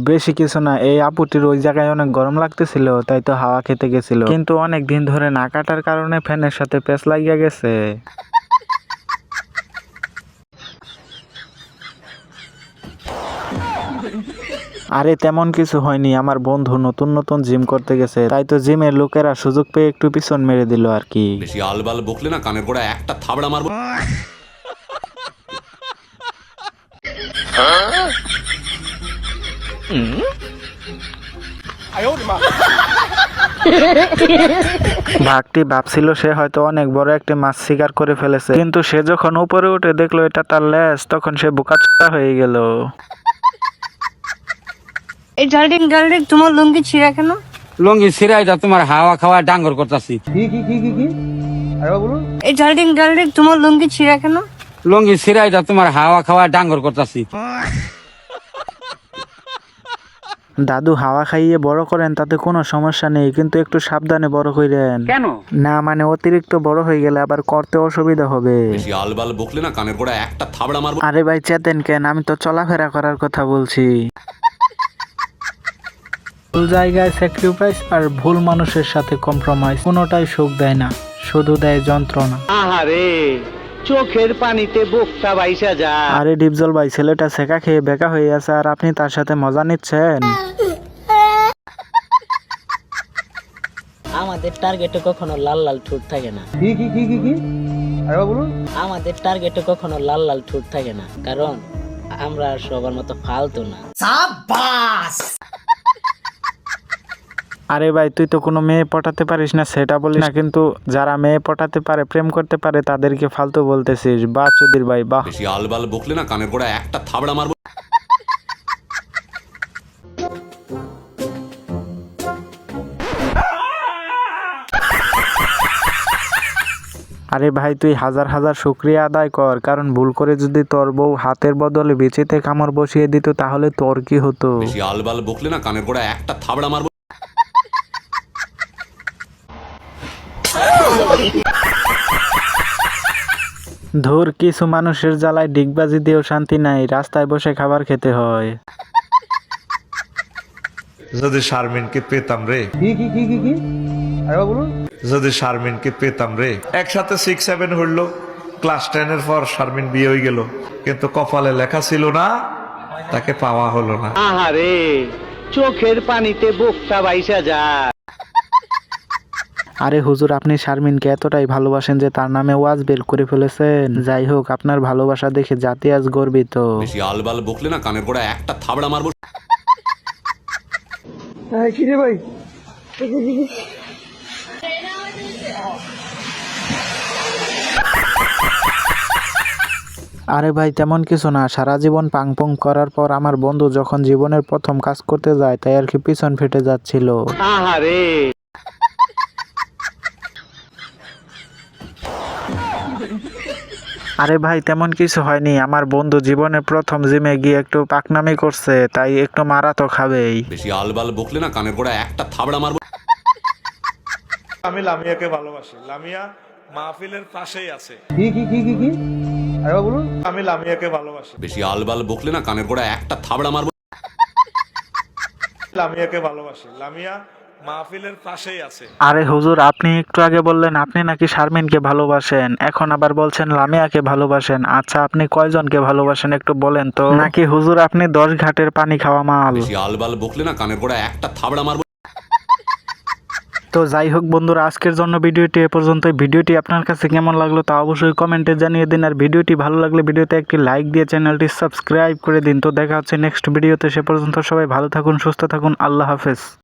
বেশি কিছু না, এই আপুটির ওই জায়গায় অনেক গরম লাগতেছিল, তাই তো হাওয়া খেতে গেছিল, কিন্তু অনেক দিন ধরে না কাটার কারণে ফ্যানের সাথে পেঁচ লাগিয়া গেছে। আরে তেমন কিছু হয়নি, আমার বন্ধু নতুন নতুন জিম করতে গেছে, তাই তো জিমের লোকেরা সুযোগ পেয়ে একটু পিছন মেরে দিল আর কি। বেশি আলবাল বকলে না কানের গোড়া একটা থাবড়া মারবো। ভাগটি ভাবছিল সে হয়তো অনেক বড় একটা মাছ শিকার করে ফেলেছে, কিন্তু সে যখন উপরে উঠে দেখলো এটা তার লেজ, তখন সে বোকাচোদা হয়ে গেল। এই ডার্লিং তোমার লুঙ্গি ছিঁড়া কেন? লঙ্গি ছিড়াইটা তোমার হাওয়া খাওয়া ডাঙ্গর করতেছি। এই ডার্লিং তোমার লুঙ্গি ছিঁড়া কেন? লঙ্গি ছিড়াইটা তোমার হাওয়া খাওয়া ডাঙ্গর করতেছি। দাদু হাওয়া খাইয়ে বড় করেন, তাতে কোনো সমস্যা নেই, কিন্তু একটু সাবধানে বড় করেন। কেন? না মানে অতিরিক্ত বড় হয়ে গেলে আবার করতে অসুবিধা হবে। বেশি আলবাল বকলে না কানের গোড়া একটা থাবড়া মারবো। আরে ভাই চেতেন কেন, আমি তো চলাফেরা করার কথা বলছি। ভুল জায়গায় স্যাক্রিফাইস আর ভুল মানুষের সাথে কম্প্রোমাইজ কোনোটাই সুখ দেয় না, শুধু দেয় যন্ত্রণা। আহারে চোখের পানিতে বুকটা বাইসা যায়। আরে ডিপজল ভাই, ছেলেটা ছেঁকা খেয়ে বেকা হয়ে আছে আর আপনি তার সাথে মজা নিচ্ছেন। আমাদের টার্গেটে কখনো লাল লাল ঠোঁট থাকে না। আমাদের টার্গেটে কখনো লাল লাল ঠোঁট থাকে না, কারণ আমরা সবার মতো ফালতু না। আরে ভাই, তুই তো কোনো মেয়ে পটাতে পারিস না সেটা বলিস না, কিন্তু যারা মেয়ে পটাতে পারে, প্রেম করতে পারে, তাদেরকে ফালতু বলতেছিস। বাহ চুদির ভাই বাহ। বেশি আলবাল বকলে না কানের গোড়া একটা থাবড়া মারবো। আরে ভাই, তুই হাজার হাজার শুকরিয়া আদায় কর, কারণ ভুল করে যদি তোর বউ হাতের বদলে বিচিতে কামড় বসিয়ে দিত তাহলে তোর কি হতো? বেশি আলবাল বকলে না কানের গোড়া একটা থাবড়া মারবো। ধুর, কিছু মানুষের জ্বালায় ডিগবাজি দিয়েও শান্তি নাই, রাস্তায় বসে খাবার খেতে হয়। যদি শারমিনকে পেতাম রে, যদি শারমিনকে পেতাম রে, একসাথে 6-7 হইল, ক্লাস 10-এর পর শারমিন বিয়ে হয়ে গেল, কিন্তু কপালে লেখা ছিল না, তাকে পাওয়া হলো না। আহারে চোখের পানিতে বুকটা বাইসা যায়। আরে হুজুর, আপনি শারমিনকে এতটাই ভালোবাসেন যে তার নামে ওয়াজ বের করে ফেলেছেন। যাই হোক, আপনার ভালোবাসা দেখে জাতি আজ গর্বিত। বেশি আলবাল বকলে না কানের গোড়া একটা থাবড়া মারবো। আরে ভাই, তেমন কিছু না, সারা জীবন পাংপং করার পর আমার বন্ধু যখন জীবনের প্রথম কাজ করতে যায়, তাই আর কি পিছন ফেটে যাচ্ছিল। আহারে আরে ভাই, তেমন কিছু হয়নি, আমার বন্ধু জীবনের প্রথম জিমে গিয়ে একটু পাকনামি করছে, তাই একটু মারা তো খাবেই। বেশি আলবাল বকলে না কানের গোড়া একটা থাবড়া মারবো। আমি লামিয়াকে ভালোবাসি, লামিয়া মাহফিলের পাশেই আছে। আমি লামিয়াকে ভালোবাসি, বেশি আলবাল বকলে না কানের গোড়া একটা থাবড়া মারবো। লামিয়াকে ভালোবাসি, লামিয়া মাহফিলের পাশেই আছে। আরে হুজুর, আপনি একটু আগে বললেন আপনি নাকি শারমিনকে ভালোবাসেন, এখন আবার বলছেন লামিয়াকে ভালোবাসেন। আচ্ছা, আপনি কয়জনকে ভালোবাসেন একটু বলেন তো, নাকি হুজুর আপনি 10 ঘাটের পানি খাওয়া মাল? বেশি আলবাল বকলে না কানের গোড়া একটা থাবড়া মারবো। তো যাই হোক বন্ধুরা, আজকের জন্য ভিডিওটি এ পর্যন্ত। ভিডিওটি আপনার কাছে কেমন লাগলো তা অবশ্যই কমেন্টে জানিয়ে দিন, আর ভিডিওটি ভালো লাগলে ভিডিওতে একটি লাইক দিয়ে চ্যানেলটি সাবস্ক্রাইব করে দিন। তো দেখা হচ্ছে নেক্সট ভিডিওতে, সে পর্যন্ত সবাই ভালো থাকুন, সুস্থ থাকুন, আল্লাহ হাফেজ।